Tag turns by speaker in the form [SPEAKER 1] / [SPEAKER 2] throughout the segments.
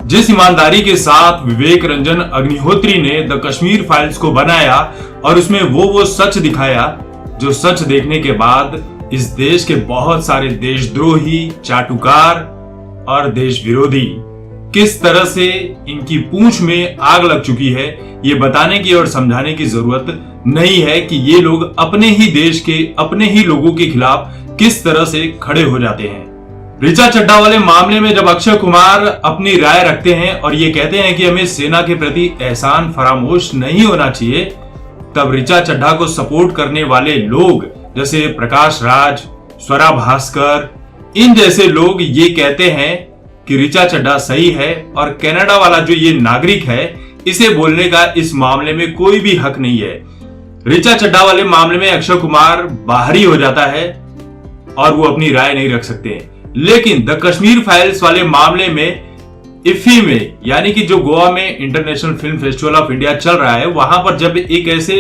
[SPEAKER 1] जिस ईमानदारी के साथ विवेक रंजन अग्निहोत्री ने द कश्मीर फाइल्स को बनाया और उसमें वो सच दिखाया जो सच देखने के बाद इस देश के बहुत सारे देशद्रोही, चाटुकार और देश विरोधी किस तरह से इनकी पूंछ में आग लग चुकी है, ये बताने की और समझाने की जरूरत नहीं है कि ये लोग अपने ही देश के अपने ही लोगों के खिलाफ किस तरह से खड़े हो जाते हैं। ऋचा चड्ढा वाले मामले में जब अक्षय कुमार अपनी राय रखते हैं और ये कहते हैं कि हमें सेना के प्रति एहसान फरामोश नहीं होना चाहिए, तब ऋचा चड्ढा को सपोर्ट करने वाले लोग जैसे प्रकाश राज, स्वरा भास्कर, इन जैसे लोग ये कहते हैं कि ऋचा चड्ढा सही है और कनाडा वाला जो ये नागरिक है इसे बोलने का इस मामले में कोई भी हक नहीं है। ऋचा चड्ढा वाले मामले में अक्षय कुमार बाहरी हो जाता है और वो अपनी राय नहीं रख सकते, लेकिन द कश्मीर फाइल्स वाले मामले में इफ्फी में, यानी कि जो गोवा में international film festival of India चल रहा है, वहां पर जब एक ऐसे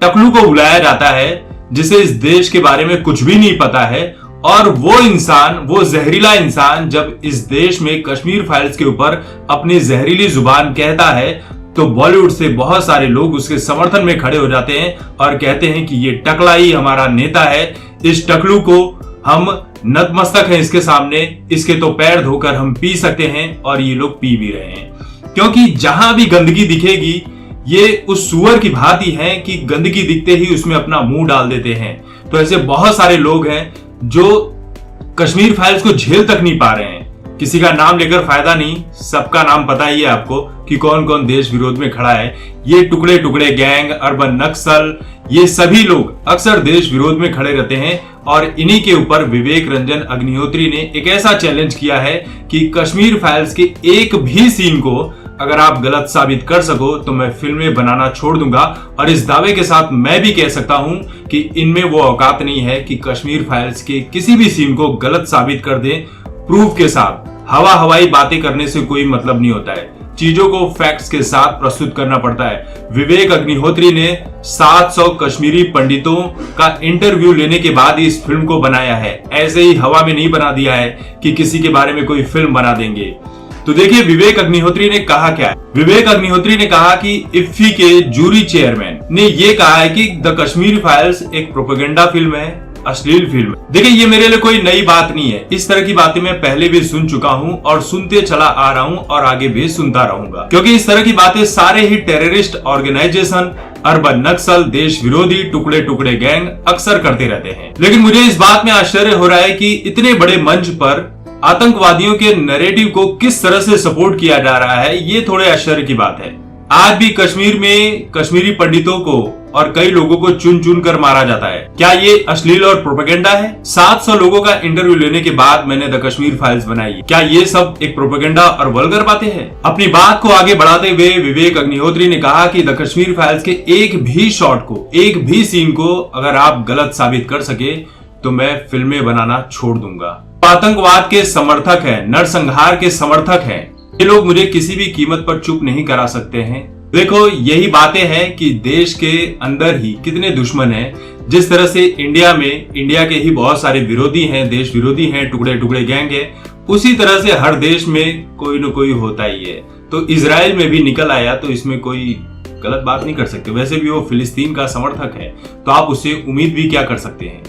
[SPEAKER 1] टकलू को बुलाया जाता है जिसे इस देश के बारे में कुछ भी नहीं पता है, और वो इंसान, वो जहरीला इंसान जब इस देश में कश्मीर फाइल्स के ऊपर अपनी जहरीली जुबान कहता है, तो बॉलीवुड से बहुत सारे लोग उसके समर्थन में खड़े हो जाते हैं और कहते हैं कि ये टकला ही हमारा नेता है, इस टकलू को हम नतमस्तक हैं इसके सामने, इसके तो पैर धोकर हम पी सकते हैं, और ये लोग पी भी रहे हैं। क्योंकि जहां भी गंदगी दिखेगी ये उस सुअर की भांति है कि गंदगी दिखते ही उसमें अपना मुंह डाल देते हैं। तो ऐसे बहुत सारे लोग हैं जो कश्मीर फाइल्स को झेल तक नहीं पा रहे हैं। किसी का नाम लेकर फायदा नहीं, सबका नाम पता ही है आपको कि कौन कौन देश विरोध में खड़ा है। ये टुकड़े टुकड़े गैंग, अर्बन नक्सल, ये सभी लोग अक्सर देश विरोध में खड़े रहते हैं, और इन्हीं के ऊपर विवेक रंजन अग्निहोत्री ने एक ऐसा चैलेंज किया है कि कश्मीर फाइल्स के एक भी सीन को अगर आप गलत साबित कर सको तो मैं फिल्में बनाना छोड़ दूंगा, और इस दावे के साथ मैं भी कह सकता हूं कि इनमें वो औकात नहीं है कि कश्मीर फाइल्स के किसी भी सीन को गलत साबित कर दें प्रूफ के साथ। हवाई बातें करने से कोई मतलब नहीं होता है, चीजों को फैक्ट्स के साथ प्रस्तुत करना पड़ता है। विवेक अग्निहोत्री ने 700 कश्मीरी पंडितों का इंटरव्यू लेने के बाद ही इस फिल्म को बनाया है, ऐसे ही हवा में नहीं बना दिया है कि किसी के बारे में कोई फिल्म बना देंगे। तो देखिए विवेक अग्निहोत्री ने कहा क्या है। विवेक अग्निहोत्री ने कहा कि इफ्फी के जूरी चेयरमैन ने यह कहा है कि द कश्मीर फाइल्स एक प्रोपेगेंडा फिल्म है, अश्लील फिल्म। देखिए ये मेरे लिए कोई नई बात नहीं है, इस तरह की बातें मैं पहले भी सुन चुका हूं और सुनते चला आ रहा हूं और आगे भी सुनता रहूंगा, क्योंकि इस तरह की बातें सारे ही टेररिस्ट ऑर्गेनाइजेशन, अर्बन नक्सल, देश विरोधी, टुकड़े टुकड़े गैंग अक्सर करते रहते हैं। लेकिन मुझे इस बात में आश्चर्य हो रहा है कि इतने बड़े मंच पर आतंकवादियों के नैरेटिव को किस तरह से सपोर्ट किया जा रहा है, ये थोड़े आश्चर्य की बात है। आज भी कश्मीर में कश्मीरी पंडितों को और कई लोगों को चुन चुन कर मारा जाता है। क्या ये अश्लील और प्रोपेगेंडा है? 700 लोगों का इंटरव्यू लेने के बाद मैंने द कश्मीर फाइल्स बनाई। क्या ये सब एक प्रोपेगेंडा और वल्गर बातें हैं? अपनी बात को आगे बढ़ाते हुए विवेक अग्निहोत्री ने कहा कि द कश्मीर फाइल्स के एक भी शॉट को, एक भी सीन को अगर आप गलत साबित कर सके तो मैं फिल्में बनाना छोड़ दूंगा। आतंकवाद के समर्थक हैं, नरसंहार के समर्थक हैं, ये लोग मुझे किसी भी कीमत पर चुप नहीं करा सकते हैं। देखो यही बातें हैं कि देश के अंदर ही कितने दुश्मन हैं। जिस तरह से इंडिया में इंडिया के ही बहुत सारे विरोधी हैं, देश विरोधी हैं, टुकड़े टुकड़े गैंग है, उसी तरह से हर देश में कोई न कोई होता ही है। तो इजराइल में भी निकल आया तो इसमें कोई गलत बात नहीं कर सकते। वैसे भी वो फिलिस्तीन का समर्थक है, तो आप उससे उम्मीद भी क्या कर सकते हैं।